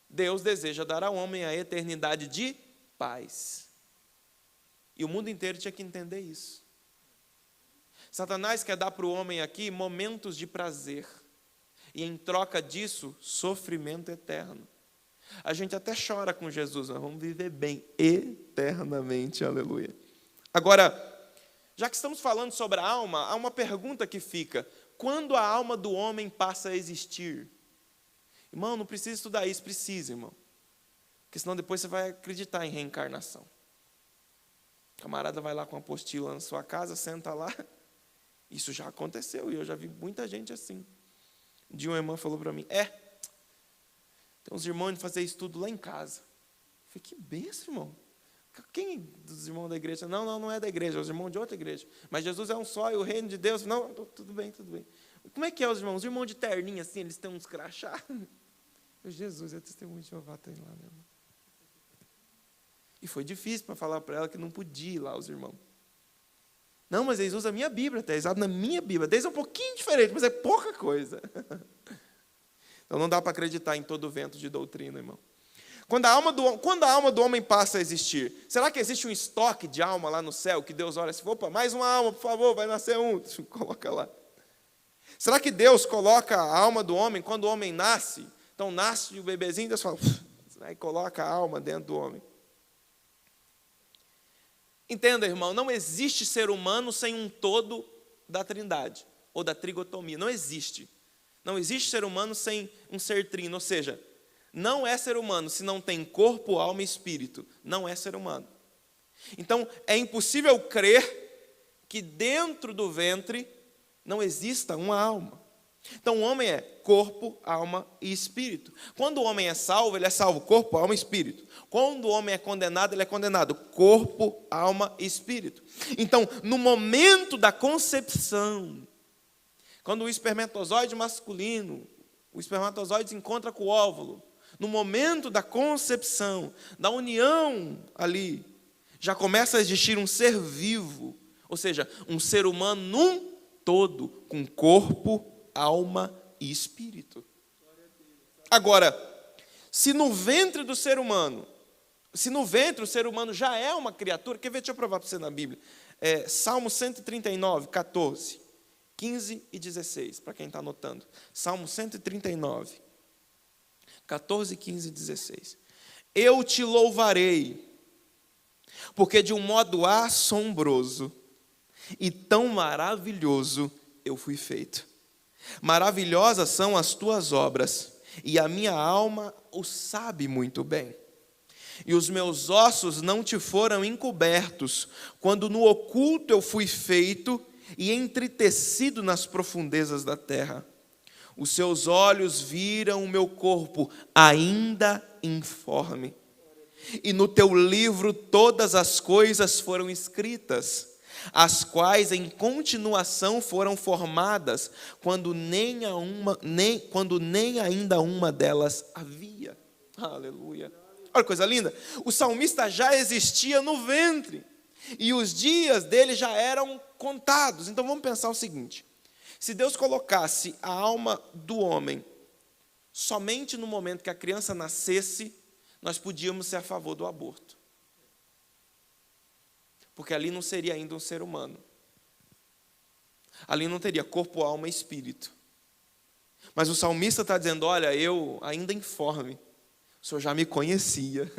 Deus deseja dar ao homem a eternidade de paz. E o mundo inteiro tinha que entender isso. Satanás quer dar para o homem aqui momentos de prazer. E em troca disso, sofrimento eterno. A gente até chora com Jesus, nós vamos viver bem eternamente, aleluia. Agora, já que estamos falando sobre a alma, há uma pergunta que fica: quando a alma do homem passa a existir? Irmão, não precisa estudar isso, precisa, irmão. Porque senão depois você vai acreditar em reencarnação. O camarada vai lá com a apostila na sua casa, senta lá. Isso já aconteceu e eu já vi muita gente assim. Um dia uma irmã falou para mim: tem uns irmãos de fazer estudo lá em casa. Eu falei: que benção, irmão. Quem dos irmãos da igreja? Não é da igreja, é os irmãos de outra igreja. Mas Jesus é um só e o reino de Deus... Não, tudo bem. Como é que é os irmãos? Os irmãos de terninha, assim, eles têm uns crachá. Jesus, é testemunho de Jeová, tem lá, meu irmão. E foi difícil para falar para ela que não podia ir lá os irmãos. Não, mas eles usam a minha Bíblia, está usado na minha Bíblia. Deles é um pouquinho diferente, mas é pouca coisa. Então não dá para acreditar em todo vento de doutrina, irmão. Quando a alma do homem passa a existir, será que existe um estoque de alma lá no céu, que Deus olha assim: opa, mais uma alma, por favor, vai nascer um, coloca lá. Será que Deus coloca a alma do homem quando o homem nasce? Então nasce o bebezinho, Deus fala, aí coloca a alma dentro do homem. Entenda, irmão, não existe ser humano sem um todo da trindade, ou da trigotomia, não existe. Não existe ser humano sem um ser trino, ou seja, não é ser humano se não tem corpo, alma e espírito. Não é ser humano. Então, é impossível crer que dentro do ventre não exista uma alma. Então, o homem é corpo, alma e espírito. Quando o homem é salvo, ele é salvo corpo, alma e espírito. Quando o homem é condenado, ele é condenado corpo, alma e espírito. Então, no momento da concepção, quando o espermatozoide masculino, o espermatozoide se encontra com o óvulo, no momento da concepção, da união ali, já começa a existir um ser vivo, ou seja, um ser humano num todo, com corpo, alma e espírito. Agora, se no ventre do ser humano, se no ventre o ser humano já é uma criatura, quer ver, deixa eu provar para você na Bíblia, Salmo 139, 14, 15 e 16, para quem está anotando, Salmo 139, 14, 15 e 16. Eu te louvarei, porque de um modo assombroso e tão maravilhoso eu fui feito. Maravilhosas são as tuas obras, e a minha alma o sabe muito bem. E os meus ossos não te foram encobertos, quando no oculto eu fui feito e entretecido nas profundezas da terra. Os seus olhos viram o meu corpo ainda informe. E no teu livro todas as coisas foram escritas, as quais em continuação foram formadas, quando nem ainda uma delas havia. Aleluia. Olha que coisa linda. O salmista já existia no ventre, e os dias dele já eram contados. Então vamos pensar o seguinte: se Deus colocasse a alma do homem somente no momento que a criança nascesse, nós podíamos ser a favor do aborto. Porque ali não seria ainda um ser humano. Ali não teria corpo, alma e espírito. Mas o salmista está dizendo: olha, eu ainda informe, o Senhor já me conhecia,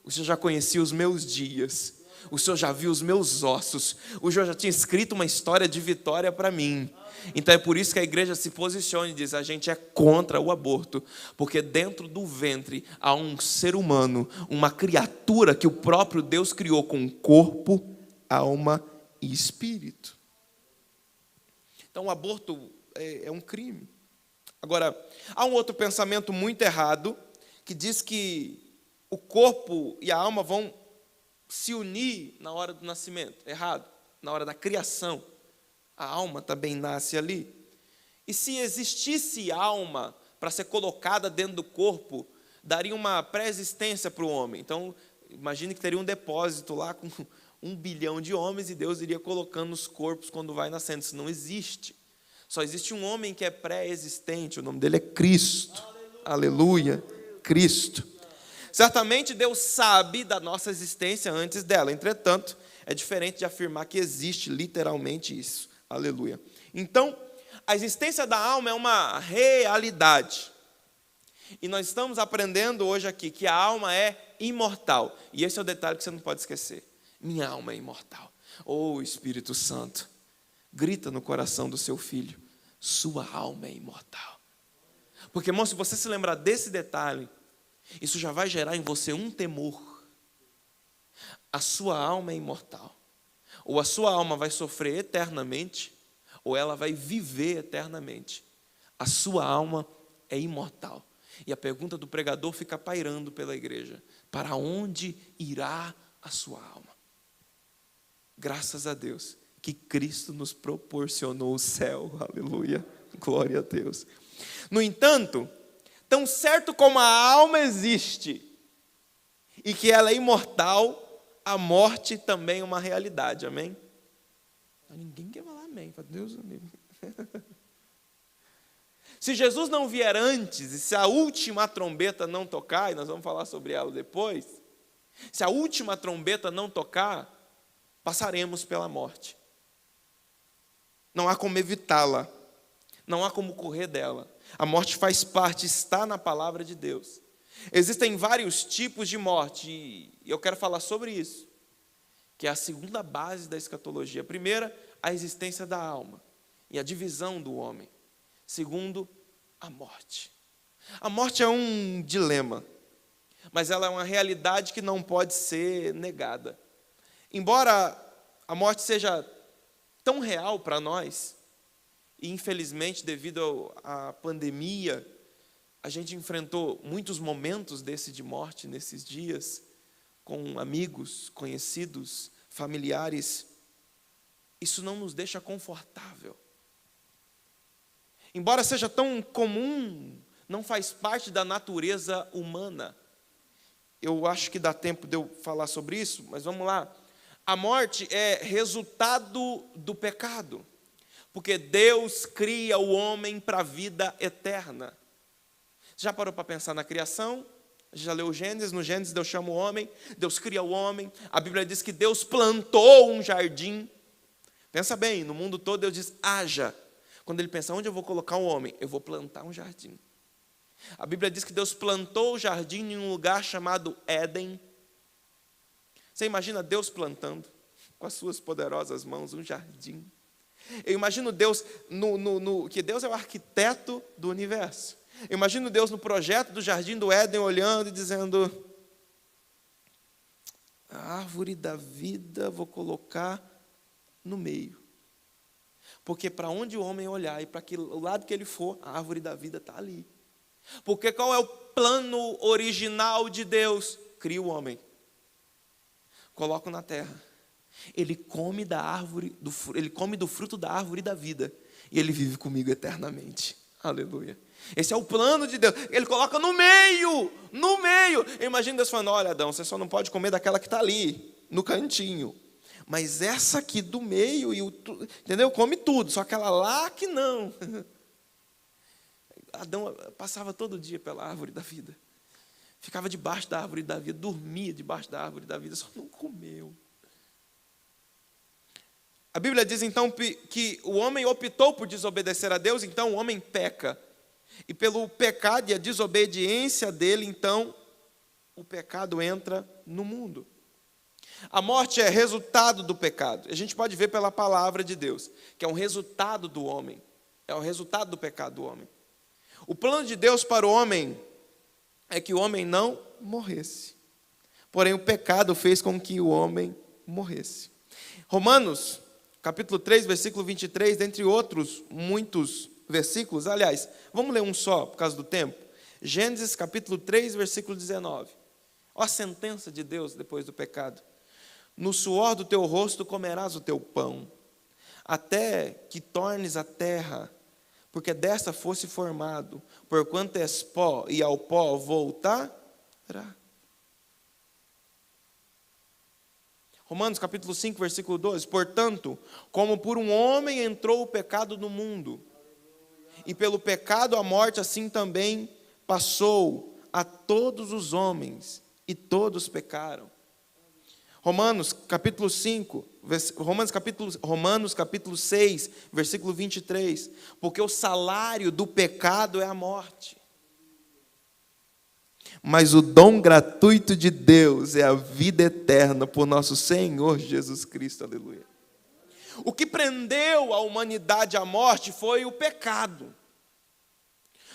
o Senhor já conhecia os meus dias, o Senhor já viu os meus ossos, o Senhor já tinha escrito uma história de vitória para mim. Então é por isso que a igreja se posiciona e diz: a gente é contra o aborto, porque dentro do ventre há um ser humano, uma criatura que o próprio Deus criou com corpo, alma e espírito. Então o aborto é um crime. Agora, há um outro pensamento muito errado, que diz que o corpo e a alma vão se unir na hora do nascimento. Errado. Na hora da criação, a alma também nasce ali. E se existisse alma para ser colocada dentro do corpo, daria uma pré-existência para o homem. Então, imagine que teria um depósito lá com 1 bilhão de homens e Deus iria colocando os corpos quando vai nascendo. Isso não existe. Só existe um homem que é pré-existente, o nome dele é Cristo. Aleluia, Cristo. Certamente Deus sabe da nossa existência antes dela. Entretanto, é diferente de afirmar que existe literalmente isso. Aleluia. Então, a existência da alma é uma realidade. E nós estamos aprendendo hoje aqui que a alma é imortal. E esse é o detalhe que você não pode esquecer. Minha alma é imortal. Oh, Espírito Santo, grita no coração do seu filho, sua alma é imortal. Porque, irmão, se você se lembrar desse detalhe, isso já vai gerar em você um temor. A sua alma é imortal. Ou a sua alma vai sofrer eternamente, ou ela vai viver eternamente. A sua alma é imortal. E a pergunta do pregador fica pairando pela igreja: para onde irá a sua alma? Graças a Deus que Cristo nos proporcionou o céu, aleluia, glória a Deus. No entanto, tão certo como a alma existe e que ela é imortal, a morte também é uma realidade, amém? Ninguém quer falar amém, fala, Deus amigo. Se Jesus não vier antes, e se a última trombeta não tocar, e nós vamos falar sobre ela depois, se a última trombeta não tocar, passaremos pela morte. Não há como evitá-la, não há como correr dela. A morte faz parte, está na palavra de Deus. Existem vários tipos de morte, e eu quero falar sobre isso, que é a segunda base da escatologia. A primeira, a existência da alma e a divisão do homem. Segundo, a morte. A morte é um dilema, mas ela é uma realidade que não pode ser negada. Embora a morte seja tão real para nós, e infelizmente devido à pandemia, a gente enfrentou muitos momentos de morte nesses dias, com amigos, conhecidos, familiares. Isso não nos deixa confortável. Embora seja tão comum, não faz parte da natureza humana. Eu acho que dá tempo de eu falar sobre isso, mas vamos lá. A morte é resultado do pecado, porque Deus cria o homem para a vida eterna. Já parou para pensar na criação? Já leu Gênesis? No Gênesis Deus chama o homem, Deus cria o homem. A Bíblia diz que Deus plantou um jardim. Pensa bem, no mundo todo Deus diz, haja. Quando ele pensa, onde eu vou colocar um homem? Eu vou plantar um jardim. A Bíblia diz que Deus plantou o jardim em um lugar chamado Éden. Você imagina Deus plantando, com as suas poderosas mãos, um jardim. Eu imagino Deus, que Deus é o arquiteto do universo. Eu imagino Deus no projeto do jardim do Éden, olhando e dizendo, a árvore da vida vou colocar no meio. Porque para onde o homem olhar e para o lado que ele for, a árvore da vida está ali. Porque qual é o plano original de Deus? Cria o homem. Coloca na terra. Ele come ele come do fruto da árvore da vida. E ele vive comigo eternamente. Aleluia. Esse é o plano de Deus. Ele coloca no meio. No meio. Imagina Deus falando, olha Adão, você só não pode comer daquela que está ali, no cantinho. Mas essa aqui do meio, entendeu? Come tudo, só aquela lá que não. Adão passava todo dia pela árvore da vida. Ficava debaixo da árvore da vida, dormia debaixo da árvore da vida, só não comeu. A Bíblia diz então que o homem optou por desobedecer a Deus, então o homem peca. E pelo pecado e a desobediência dele, então, o pecado entra no mundo. A morte é resultado do pecado. A gente pode ver pela palavra de Deus, que é um resultado do homem. É o resultado do pecado do homem. O plano de Deus para o homem é que o homem não morresse. Porém, o pecado fez com que o homem morresse. Romanos, capítulo 3, versículo 23, dentre outros muitos versículos. Aliás, vamos ler um só, por causa do tempo. Gênesis, capítulo 3, versículo 19. Olha a sentença de Deus depois do pecado. No suor do teu rosto comerás o teu pão, até que tornes a terra, porque desta fosse formado, porquanto és pó, e ao pó voltará. Romanos capítulo 5, versículo 12. Portanto, como por um homem entrou o pecado no mundo, e pelo pecado a morte, assim também passou a todos os homens, e todos pecaram. Romanos capítulo 6, versículo 23. Porque o salário do pecado é a morte, mas o dom gratuito de Deus é a vida eterna por nosso Senhor Jesus Cristo. Aleluia. O que prendeu a humanidade à morte foi o pecado.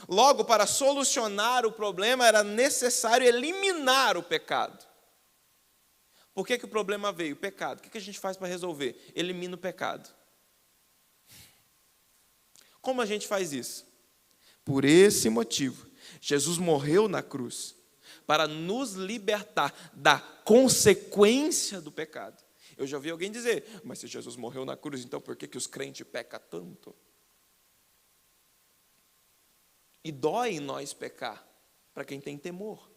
Logo, para solucionar o problema, era necessário eliminar o pecado. Por que o problema veio? O pecado. O que a gente faz para resolver? Elimina o pecado. Como a gente faz isso? Por esse motivo, Jesus morreu na cruz para nos libertar da consequência do pecado. Eu já ouvi alguém dizer, mas se Jesus morreu na cruz, então por que os crentes pecam tanto? E dói em nós pecar, para quem tem temor.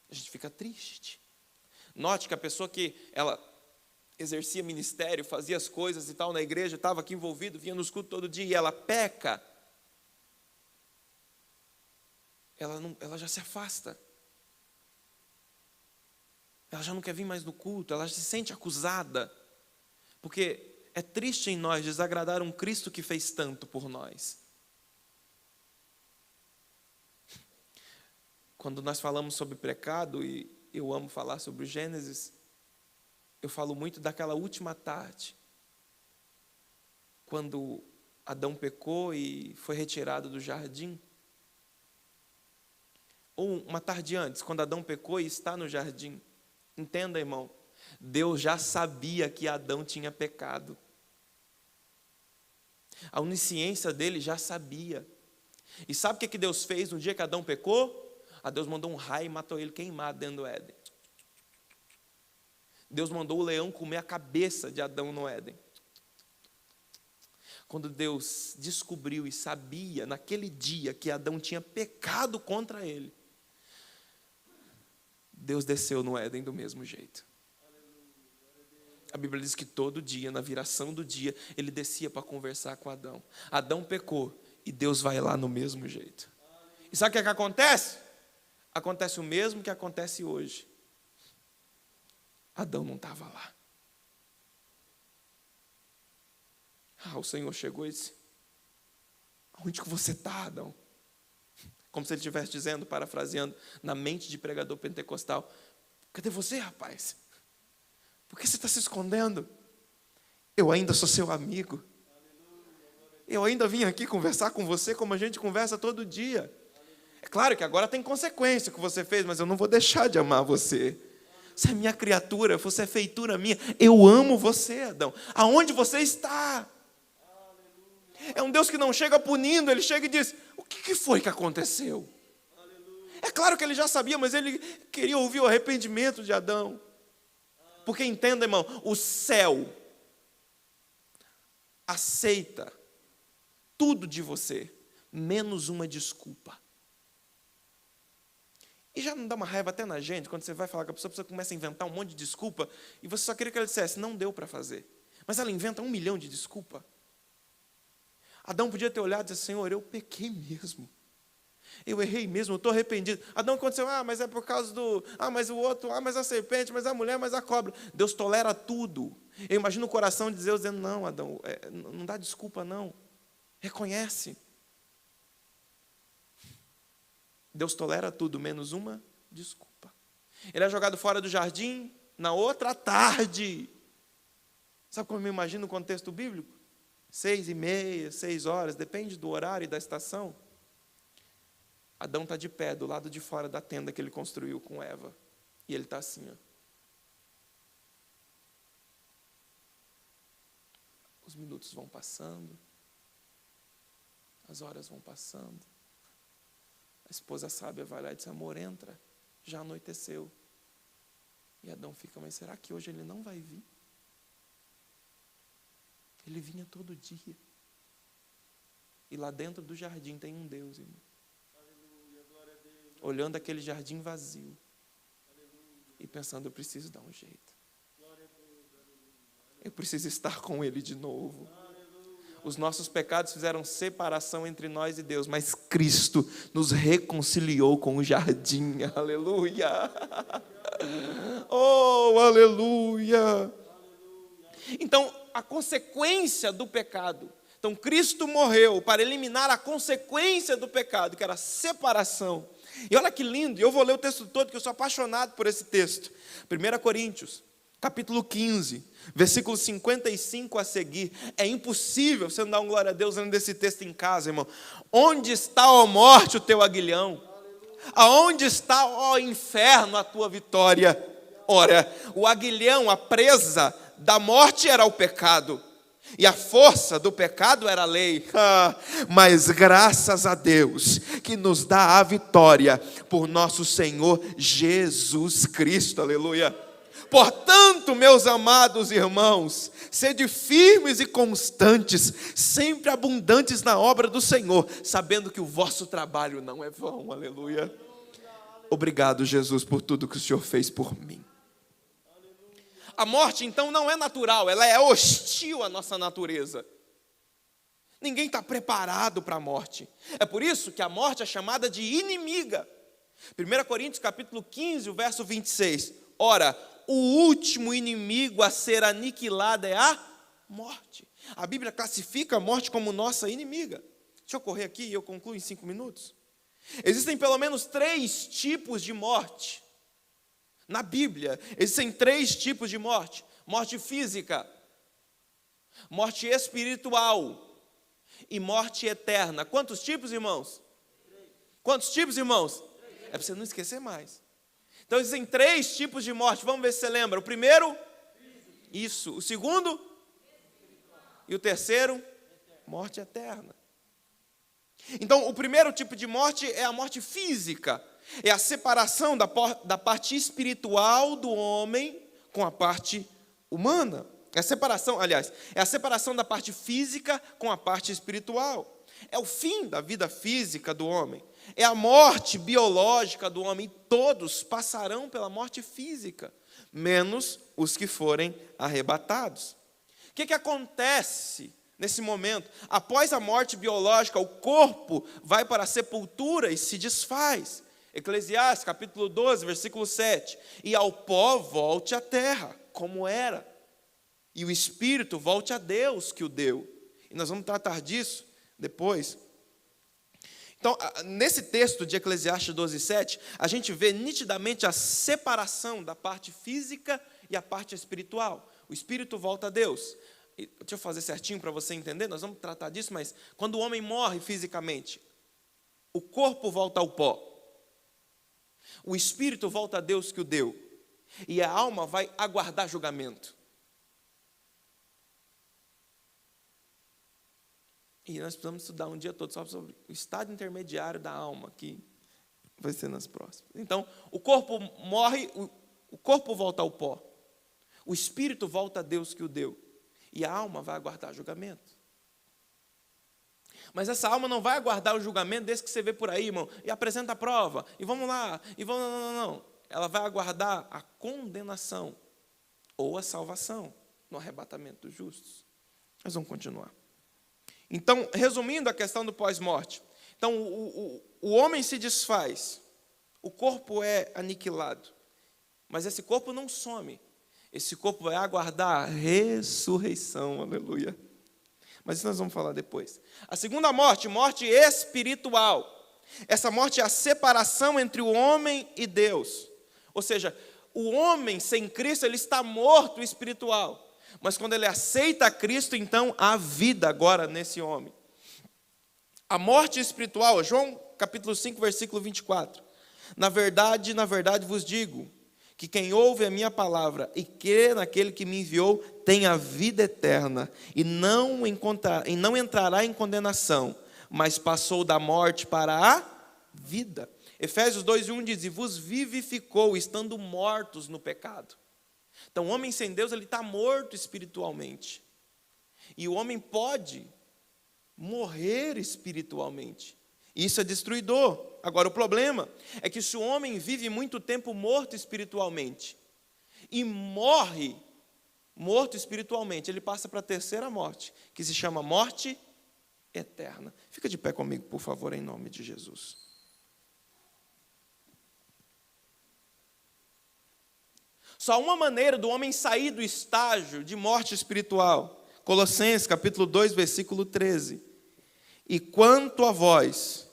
A gente fica triste. Note que a pessoa que ela exercia ministério, fazia as coisas e tal na igreja, estava aqui envolvido, vinha nos cultos todo dia, e ela peca, ela já se afasta. Ela já não quer vir mais no culto, ela se sente acusada, porque é triste em nós desagradar um Cristo que fez tanto por nós. Quando nós falamos sobre pecado, e eu amo falar sobre o Gênesis, eu falo muito daquela última tarde, quando Adão pecou e foi retirado do jardim. Ou uma tarde antes, quando Adão pecou e está no jardim. Entenda, irmão, Deus já sabia que Adão tinha pecado. A onisciência dele já sabia. E sabe o que Deus fez no dia que Adão pecou? Deus mandou um raio e matou ele queimado dentro do Éden. Deus mandou o leão comer a cabeça de Adão no Éden. Quando Deus descobriu e sabia, naquele dia, que Adão tinha pecado contra ele, Deus desceu no Éden do mesmo jeito. A Bíblia diz que todo dia, na viração do dia, ele descia para conversar com Adão. Adão pecou e Deus vai lá no mesmo jeito. E sabe o que acontece? Acontece o mesmo que acontece hoje. Adão não estava lá. O Senhor chegou e disse, onde que você está, Adão? Como se ele estivesse dizendo, parafraseando, na mente de pregador pentecostal, cadê você, rapaz? Por que você está se escondendo? Eu ainda sou seu amigo. Eu ainda vim aqui conversar com você como a gente conversa todo dia. É claro que agora tem consequência o que você fez, mas eu não vou deixar de amar você. Você é minha criatura, você é feitura minha. Eu amo você, Adão. Aonde você está? É um Deus que não chega punindo, ele chega e diz, o que foi que aconteceu? É claro que ele já sabia, mas ele queria ouvir o arrependimento de Adão. Porque entenda, irmão, o céu aceita tudo de você, menos uma desculpa. E já não dá uma raiva até na gente, quando você vai falar com a pessoa começa a inventar um monte de desculpa, e você só queria que ela dissesse, não deu para fazer. Mas ela inventa 1 milhão de desculpas. Adão podia ter olhado e disse, Senhor, eu pequei mesmo. Eu errei mesmo, eu estou arrependido. Adão aconteceu, mas é por causa do... mas o outro, mas a serpente, mas a mulher, mas a cobra. Deus tolera tudo. Eu imagino o coração de Deus dizendo, não, Adão, não dá desculpa não. Reconhece. Deus tolera tudo, menos uma desculpa. Ele é jogado fora do jardim na outra tarde. Sabe como eu me imagino o contexto bíblico? 6h30, 6 horas, depende do horário e da estação. Adão está de pé, do lado de fora da tenda que ele construiu com Eva. E ele está assim, ó. Os minutos vão passando. As horas vão passando. A esposa sábia vai lá e diz, amor, entra, já anoiteceu. E Adão fica, mas será que hoje ele não vai vir? Ele vinha todo dia. E lá dentro do jardim tem um Deus, irmão. Olhando aquele jardim vazio. E pensando, eu preciso dar um jeito. Eu preciso estar com Ele de novo. Os nossos pecados fizeram separação entre nós e Deus, mas Cristo nos reconciliou com o jardim. Aleluia! Oh, aleluia! Então, a consequência do pecado. Então, Cristo morreu para eliminar a consequência do pecado, que era a separação. E olha que lindo, eu vou ler o texto todo, porque eu sou apaixonado por esse texto. 1 Coríntios, capítulo 15, versículo 55 a seguir. É impossível você não dar um glória a Deus lendo esse texto em casa, irmão. Onde está, ó morte, o teu aguilhão? Aonde está, ó inferno, a tua vitória? Ora, o aguilhão, a presa da morte era o pecado. E a força do pecado era a lei. Mas graças a Deus que nos dá a vitória por nosso Senhor Jesus Cristo. Aleluia. Portanto, meus amados irmãos, sede firmes e constantes, sempre abundantes na obra do Senhor, sabendo que o vosso trabalho não é vão. Aleluia. Obrigado, Jesus, por tudo que o Senhor fez por mim. A morte, então, não é natural, ela é hostil à nossa natureza. Ninguém está preparado para a morte. É por isso que a morte é chamada de inimiga. 1 Coríntios, capítulo 15, o verso 26. Ora, o último inimigo a ser aniquilado é a morte. A Bíblia classifica a morte como nossa inimiga. Deixa eu correr aqui e eu concluo em 5 minutos. Existem pelo menos 3 tipos de morte. Na Bíblia, existem 3 tipos de morte. Morte física, morte espiritual e morte eterna. Quantos tipos, irmãos? 3. Quantos tipos, irmãos? 3. É para você não esquecer mais. Então, existem 3 tipos de morte. Vamos ver se você lembra. O primeiro? Físico. Isso. O segundo? Espiritual. E o terceiro? Eterno. Morte eterna. Então, o primeiro tipo de morte é a morte física. É a separação da parte espiritual do homem com a parte humana. É a separação, aliás, é a separação da parte física com a parte espiritual. É o fim da vida física do homem. É a morte biológica do homem. Todos passarão pela morte física, menos os que forem arrebatados. O que acontece nesse momento? Após a morte biológica, o corpo vai para a sepultura e se desfaz. Eclesiastes, capítulo 12, versículo 7. E ao pó volte a terra, como era. E o espírito volte a Deus que o deu. E nós vamos tratar disso depois. Então, nesse texto de Eclesiastes 12, 7, a gente vê nitidamente a separação da parte física e a parte espiritual. O espírito volta a Deus. Deixa eu fazer certinho para você entender, nós vamos tratar disso, mas quando o homem morre fisicamente, o corpo volta ao pó. O espírito volta a Deus que o deu. E a alma vai aguardar julgamento. E nós precisamos estudar um dia todo só sobre o estado intermediário da alma, que vai ser nas próximas. Então, o corpo morre, o corpo volta ao pó. O espírito volta a Deus que o deu. E a alma vai aguardar julgamento. Mas essa alma não vai aguardar o julgamento desse que você vê por aí, irmão, e apresenta a prova, e vamos lá, e vamos... Não. Ela vai aguardar a condenação ou a salvação no arrebatamento dos justos. Nós vamos continuar. Então, resumindo a questão do pós-morte. Então, o homem se desfaz, o corpo é aniquilado, mas esse corpo não some. Esse corpo vai aguardar a ressurreição, aleluia. Mas isso nós vamos falar depois. A segunda morte, morte espiritual. Essa morte é a separação entre o homem e Deus. Ou seja, o homem sem Cristo, ele está morto espiritual. Mas quando ele aceita Cristo, então há vida agora nesse homem. A morte espiritual, João capítulo 5, versículo 24. Na verdade vos digo, que quem ouve a minha palavra e crê naquele que me enviou, tem a vida eterna, e não entrará em condenação, mas passou da morte para a vida. Efésios 2:1 diz, e vos vivificou, estando mortos no pecado. Então, o homem sem Deus, ele está morto espiritualmente. E o homem pode morrer espiritualmente. Isso é destruidor. Agora, o problema é que se o homem vive muito tempo morto espiritualmente e morre morto espiritualmente, ele passa para a terceira morte, que se chama morte eterna. Fica de pé comigo, por favor, em nome de Jesus. Só uma maneira do homem sair do estágio de morte espiritual. Colossenses, capítulo 2, versículo 13. E quanto a vós,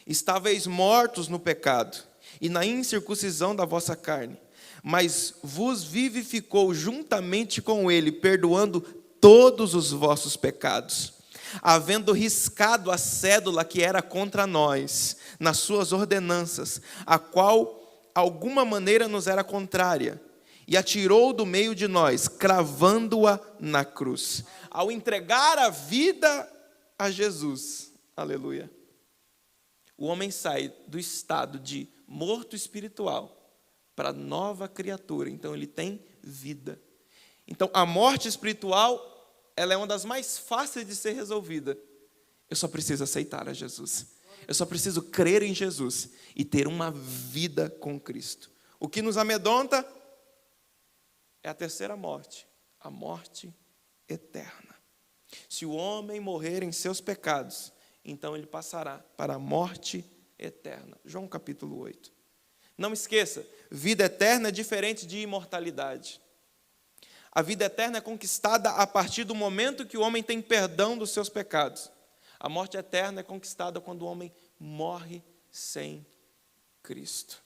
estáveis mortos no pecado e na incircuncisão da vossa carne, mas vos vivificou juntamente com ele, perdoando todos os vossos pecados, havendo riscado a cédula que era contra nós, nas suas ordenanças, a qual alguma maneira nos era contrária, e atirou do meio de nós, cravando-a na cruz. Ao entregar a vida a Jesus, aleluia, o homem sai do estado de morto espiritual para nova criatura. Então ele tem vida. Então a morte espiritual, ela é uma das mais fáceis de ser resolvida. Eu só preciso aceitar a Jesus. Eu só preciso crer em Jesus e ter uma vida com Cristo. O que nos amedronta é a terceira morte, a morte eterna. Se o homem morrer em seus pecados, então ele passará para a morte eterna. João capítulo 8. Não esqueça, vida eterna é diferente de imortalidade. A vida eterna é conquistada a partir do momento que o homem tem perdão dos seus pecados. A morte eterna é conquistada quando o homem morre sem Cristo.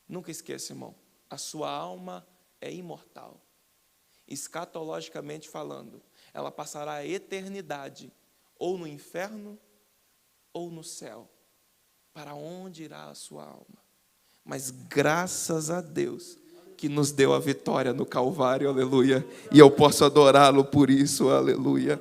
Nunca esqueça, irmão, a sua alma é imortal. Escatologicamente falando, ela passará a eternidade ou no inferno ou no céu. Para onde irá a sua alma? Mas graças a Deus que nos deu a vitória no Calvário, aleluia. E eu posso adorá-lo por isso, aleluia.